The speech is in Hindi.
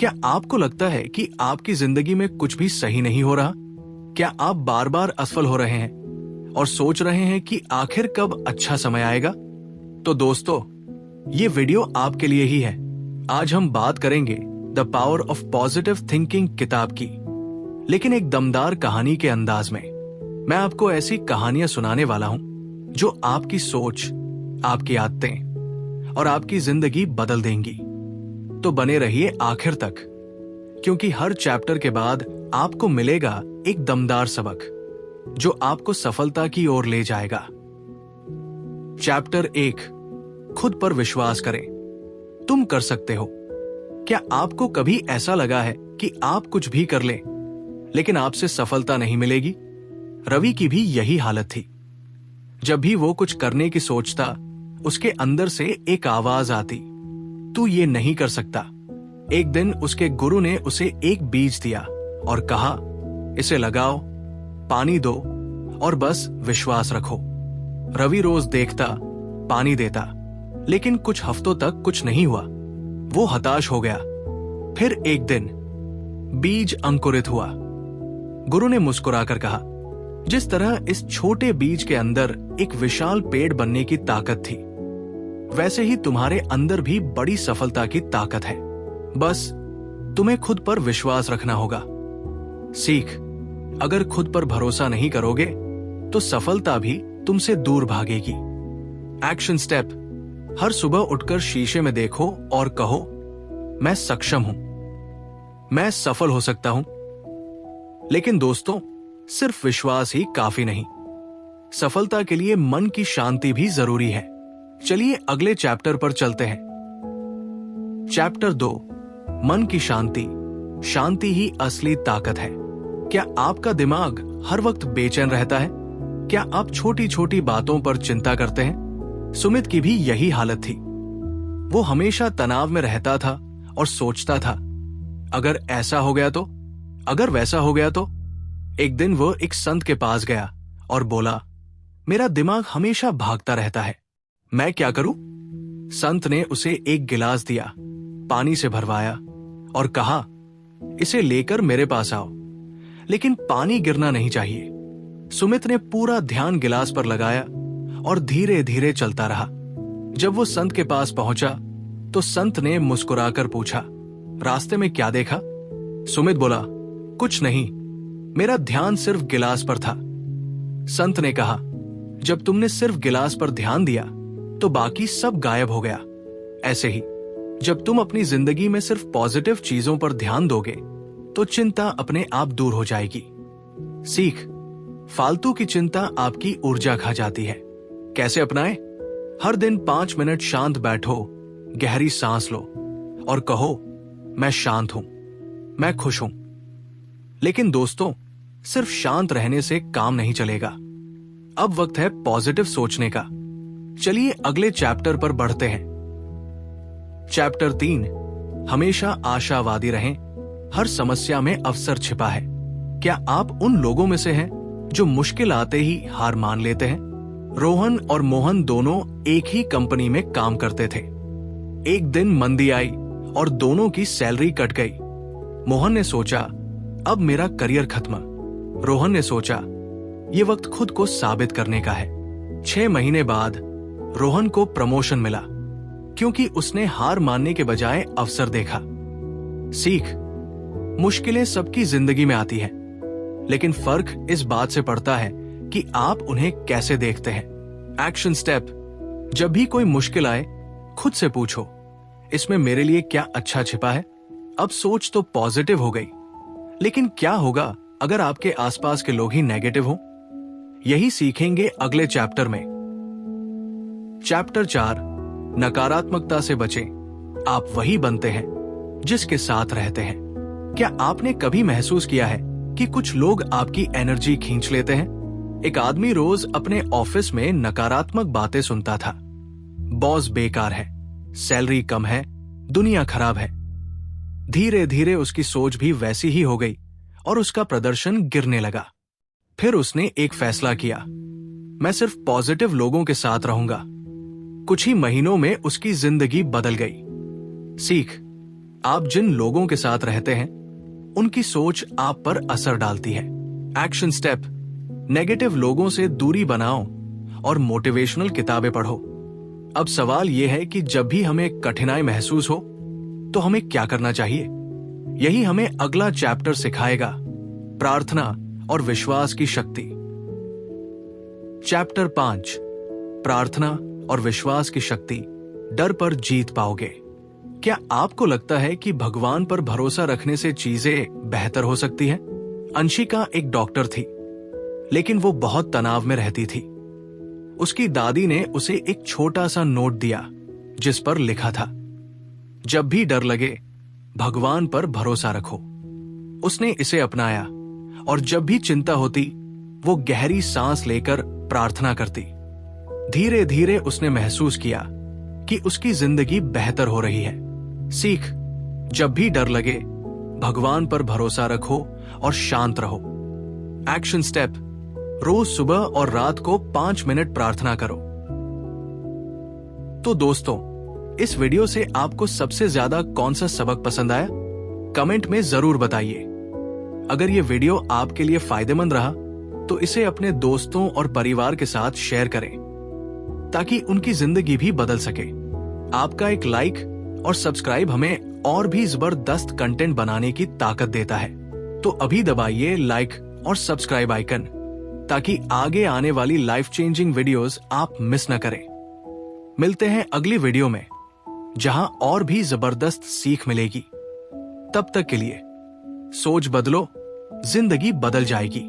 क्या आपको लगता है कि आपकी जिंदगी में कुछ भी सही नहीं हो रहा? क्या आप बार बार असफल हो रहे हैं और सोच रहे हैं कि आखिर कब अच्छा समय आएगा? तो दोस्तों, ये वीडियो आपके लिए ही है। आज हम बात करेंगे the power of positive thinking किताब की, लेकिन एक दमदार कहानी के अंदाज में। मैं आपको ऐसी कहानियां सुनाने वाला हूं जो आपकी सोच, आपकी आदतें और आपकी जिंदगी बदल देंगी। तो बने रहिए आखिर तक, क्योंकि हर चैप्टर के बाद आपको मिलेगा एक दमदार सबक जो आपको सफलता की ओर ले जाएगा। चैप्टर 1, खुद पर विश्वास करें, तुम कर सकते हो। क्या आपको कभी ऐसा लगा है कि आप कुछ भी कर लें, लेकिन आपसे सफलता नहीं मिलेगी? रवि की भी यही हालत थी। जब भी वो कुछ करने की सोचता, उसके अंदर से एक आवाज आती, तू ये नहीं कर सकता। एक दिन उसके गुरु ने उसे एक बीज दिया और कहा, इसे लगाओ, पानी दो और बस विश्वास रखो। रवि रोज देखता, पानी देता, लेकिन कुछ हफ्तों तक कुछ नहीं हुआ। वो हताश हो गया। फिर एक दिन बीज अंकुरित हुआ। गुरु ने मुस्कुराकर कहा, जिस तरह इस छोटे बीज के अंदर एक विशाल पेड़ बनने की ताकत थी, वैसे ही तुम्हारे अंदर भी बड़ी सफलता की ताकत है। बस तुम्हें खुद पर विश्वास रखना होगा। सीख, अगर खुद पर भरोसा नहीं करोगे तो सफलता भी तुमसे दूर भागेगी। एक्शन स्टेप, हर सुबह उठकर शीशे में देखो और कहो, मैं सक्षम हूं, मैं सफल हो सकता हूं। लेकिन दोस्तों, सिर्फ विश्वास ही काफी नहीं, सफलता के लिए मन की शांति भी जरूरी है। चलिए अगले चैप्टर पर चलते हैं। चैप्टर 2, मन की शांति। शांति ही असली ताकत है। क्या आपका दिमाग हर वक्त बेचैन रहता है? क्या आप छोटी छोटी बातों पर चिंता करते हैं? सुमित की भी यही हालत थी। वो हमेशा तनाव में रहता था और सोचता था, अगर ऐसा हो गया तो, अगर वैसा हो गया तो। एक दिन वो एक संत के पास गया और बोला, मेरा दिमाग हमेशा भागता रहता है, मैं क्या करूं? संत ने उसे एक गिलास दिया, पानी से भरवाया और कहा, इसे लेकर मेरे पास आओ, लेकिन पानी गिरना नहीं चाहिए। सुमित ने पूरा ध्यान गिलास पर लगाया और धीरे धीरे चलता रहा। जब वो संत के पास पहुंचा तो संत ने मुस्कुराकर पूछा, रास्ते में क्या देखा? सुमित बोला, कुछ नहीं, मेरा ध्यान सिर्फ गिलास पर था। संत ने कहा, जब तुमने सिर्फ गिलास पर ध्यान दिया तो बाकी सब गायब हो गया। ऐसे ही जब तुम अपनी जिंदगी में सिर्फ पॉजिटिव चीजों पर ध्यान दोगे तो चिंता अपने आप दूर हो जाएगी। सीख, फालतू की चिंता आपकी ऊर्जा खा जाती है। कैसे अपनाएं? हर दिन 5 मिनट शांत बैठो, गहरी सांस लो और कहो, मैं शांत हूं, मैं खुश हूं। लेकिन दोस्तों, सिर्फ शांत रहने से काम नहीं चलेगा। अब वक्त है पॉजिटिव सोचने का। चलिए अगले चैप्टर पर बढ़ते हैं। चैप्टर 3, हमेशा आशावादी रहें, हर समस्या में अवसर छिपा है। क्या आप उन लोगों में से हैं जो मुश्किल आते ही हार मान लेते हैं? रोहन और मोहन दोनों एक ही कंपनी में काम करते थे। एक दिन मंदी आई और दोनों की सैलरी कट गई। मोहन ने सोचा, अब मेरा करियर खत्म। रोहन ने सोचा, ये वक्त खुद को साबित करने का है। 6 महीने बाद रोहन को प्रमोशन मिला, क्योंकि उसने हार मानने के बजाय अवसर देखा। सीख, मुश्किलें सबकी जिंदगी में आती हैं, लेकिन फर्क इस बात से पड़ता है कि आप उन्हें कैसे देखते हैं। एक्शन स्टेप, जब भी कोई मुश्किल आए, खुद से पूछो, इसमें मेरे लिए क्या अच्छा छिपा है? अब सोच तो पॉजिटिव हो गई, लेकिन क्या होगा अगर आपके आसपास के लोग ही नेगेटिव हों? यही सीखेंगे अगले चैप्टर में। चैप्टर 4, नकारात्मकता से बचें। आप वही बनते हैं जिसके साथ रहते हैं। क्या आपने कभी महसूस किया है कि कुछ लोग आपकी एनर्जी खींच लेते हैं? एक आदमी रोज अपने ऑफिस में नकारात्मक बातें सुनता था। बॉस बेकार है, सैलरी कम है, दुनिया खराब है। धीरे धीरे उसकी सोच भी वैसी ही हो गई और उसका प्रदर्शन गिरने लगा। फिर उसने एक फैसला किया, मैं सिर्फ पॉजिटिव लोगों के साथ रहूंगा। कुछ ही महीनों में उसकी जिंदगी बदल गई। सीख, आप जिन लोगों के साथ रहते हैं उनकी सोच आप पर असर डालती है। एक्शन स्टेप, नेगेटिव लोगों से दूरी बनाओ और मोटिवेशनल किताबें पढ़ो। अब सवाल यह है कि जब भी हमें कठिनाई महसूस हो तो हमें क्या करना चाहिए। यही हमें अगला चैप्टर सिखाएगा, प्रार्थना और विश्वास की शक्ति। चैप्टर 5, प्रार्थना और विश्वास की शक्ति। डर पर जीत पाओगे। क्या आपको लगता है कि भगवान पर भरोसा रखने से चीजें बेहतर हो सकती हैं? अंशिका एक डॉक्टर थी, लेकिन वो बहुत तनाव में रहती थी। उसकी दादी ने उसे एक छोटा सा नोट दिया जिस पर लिखा था, जब भी डर लगे भगवान पर भरोसा रखो। उसने इसे अपनाया और जब भी चिंता होती वो गहरी सांस लेकर प्रार्थना करती। धीरे धीरे उसने महसूस किया कि उसकी जिंदगी बेहतर हो रही है। सीख, जब भी डर लगे भगवान पर भरोसा रखो और शांत रहो। एक्शन स्टेप, रोज सुबह और रात को 5 मिनट प्रार्थना करो। तो दोस्तों, इस वीडियो से आपको सबसे ज्यादा कौन सा सबक पसंद आया? कमेंट में जरूर बताइए। अगर ये वीडियो आपके लिए फायदेमंद रहा तो इसे अपने दोस्तों और परिवार के साथ शेयर करें ताकि उनकी जिंदगी भी बदल सके। आपका एक लाइक और सब्सक्राइब हमें और भी जबरदस्त कंटेंट बनाने की ताकत देता है। तो अभी दबाइए लाइक और सब्सक्राइब आइकन ताकि आगे आने वाली लाइफ चेंजिंग वीडियोस आप मिस न करें। मिलते हैं अगली वीडियो में जहां और भी जबरदस्त सीख मिलेगी। तब तक के लिए सोच बदलो, जिंदगी बदल जाएगी।